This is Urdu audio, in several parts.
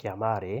chiamare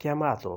chiamato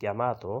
chiamato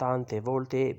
tante volte,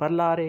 parlare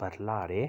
parlare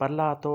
parlato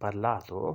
parlato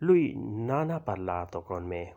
lui non ha parlato con me,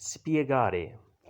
spiegare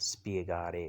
spiegare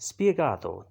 spiegato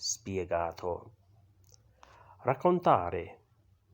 spiegato। raccontare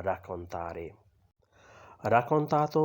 raccontare। raccontato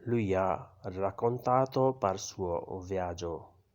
lui ha raccontato per suo viaggio,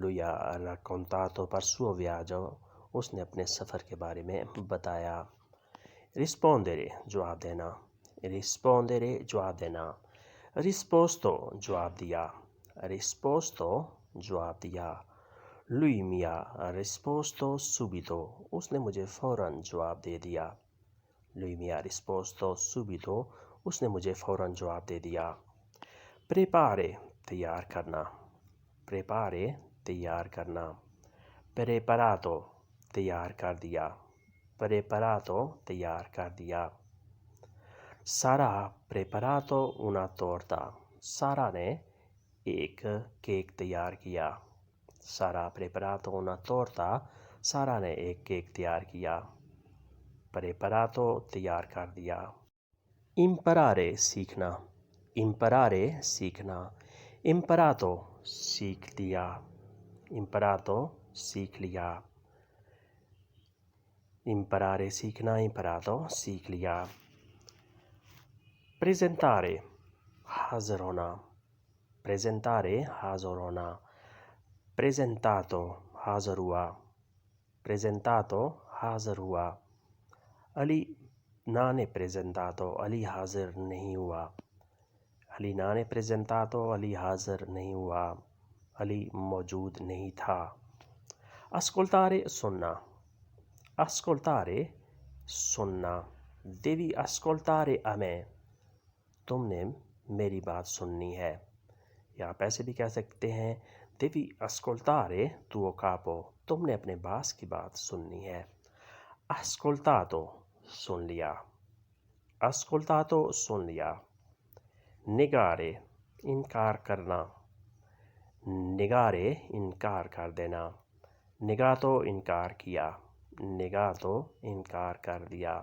lui ha raccontato per suo viaggio, اس نے اپنے سفر کے بارے میں بتایا۔ رسپوندere جواب دینا، رسپوندere جواب دینا، risposto جواب دیا، risposto جواب دیا۔ lui mi ha risposto subito، اس نے مجھے فوراً جواب دے دیا، lui mi ha risposto subito، اس نے مجھے فوراً جواب دے دیا۔ prepare تیار کرنا، prepare تیار کرنا، preparato تیار کر دیا، preparato تیار کر دیا۔ sarà preparato una torta، سارا نے ایک کیک تیار کیا، sarà preparato una torta، سارا نے ایک کیک تیار کیا، preparato تیار کر دیا۔ imparare سیکھنا، imparare سیکھنا، imparato سیکھ لیا، imparato سیکھ لیا، imparare سیکھنا، imparato سیکھ لیا۔ presentare حاضر ہونا، presentare حاضر ہونا، presentato حاضر ہوا، presentato حاضر ہوا۔ علی non è presentato، علی حاضر نہیں ہوا، علی non è presentato، علی حاضر نہیں ہوا، علی موجود نہیں تھا۔ ascoltare سننا، ascoltare سننا، devi ascoltare a me، تم نے میری بات سننی ہے، یا آپ ایسے بھی کہہ سکتے ہیں devi ascoltare tuo capo، تم نے اپنے باس کی بات سننی ہے۔ ascoltato سن لیا، ascoltato سن لیا۔ negare انکار کرنا، negare انکار کر دینا، negato انکار کیا، negato انکار کر دیا۔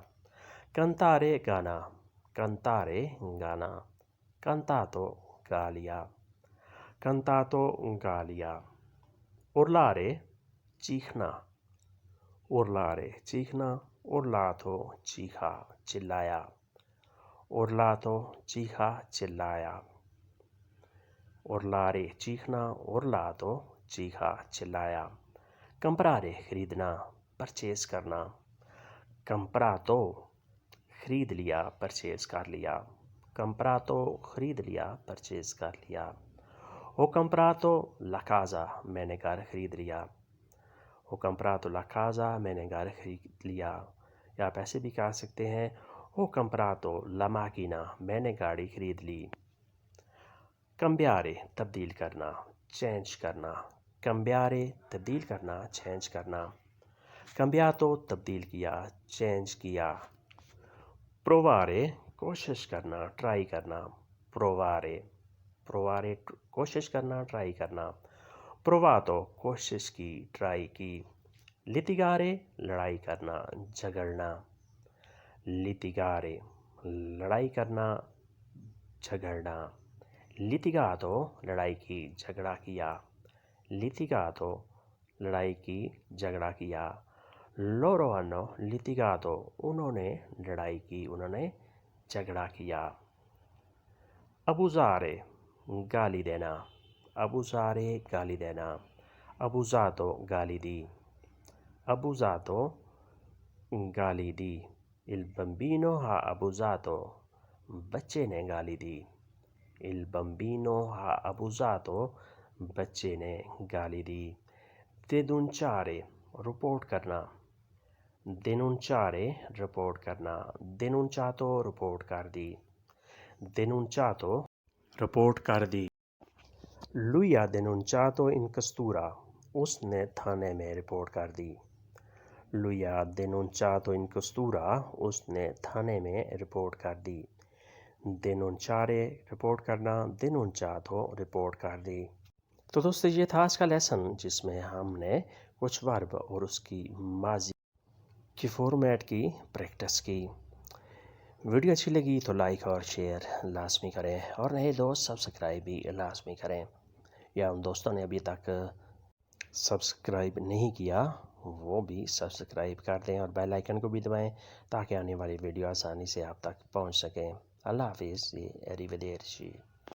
cantare گانا، cantare گانا، cantato گا لیا، cantato گا لیا۔ urlare چیخنا، urlare چیخنا، urlato چیخا چلایا، urlato چیخا چلایا۔ urlare چیخنا، urlato چیخا چلایا۔ comprare خریدنا، پرچیز کرنا، comprato خرید لیا، پرچیز کر لیا، comprato خرید لیا، پرچیز کر لیا۔ ho comprato la casa میں نے گھر خرید لیا، ho comprato la casa میں نے گھر خرید لیا، یا آپ ایسے بھی کہہ سکتے ہیں ho comprato la macchina میں نے گاڑی خرید لی۔ cambiare تبدیل کرنا، چینج کرنا، cambiare تبدیل کرنا، چینج کرنا۔ cambiato تبدیل کیا، چینج کیا۔ provare کوشش کرنا، ٹرائی کرنا، provare provare کوشش کرنا، ٹرائی کرنا۔ provato کوشش کی، ٹرائی کی۔ litigare لڑائی کرنا، جھگڑنا، litigare لڑائی کرنا، جھگڑنا۔ litigato لڑائی کی، جھگڑا کیا، litigato لڑائی کی، جھگڑا کیا۔ loro hanno litigato انہوں نے لڑائی کی، انہوں نے جھگڑا کیا۔ abusare گالی دینا، abusare گالی دینا، abusato گالی دی، abusato گالی دی۔ il bambino ha abusato بچے نے گالی دی، il bambino ha abusato بچے نے گالی دی۔ denunciare رپورٹ کرنا، denunciare رپورٹ کرنا، denunciato رپورٹ کر دی، denunciato رپورٹ کر دی۔ lui ha denunciato in questura اس نے تھانے میں رپورٹ کر دی، lui ha denunciato in questura اس نے تھانے میں رپورٹ کر دی۔ denunciare رپورٹ کرنا، denunciato رپورٹ کر دی۔ تو دوستو یہ تھا آج کا لیسن جس میں ہم نے کچھ ورب اور اس کی ماضی کی فارمیٹ کی پریکٹس کی۔ ویڈیو اچھی لگی تو لائک اور شیئر لازمی کریں، اور نئے دوست سبسکرائب بھی لازمی کریں، یا ان دوستوں نے ابھی تک سبسکرائب نہیں کیا وہ بھی سبسکرائب کر دیں اور بیل آئیکن کو بھی دبائیں تاکہ آنے والی ویڈیو آسانی سے آپ تک پہنچ سکیں۔ اللہ حافظ، arrivederci۔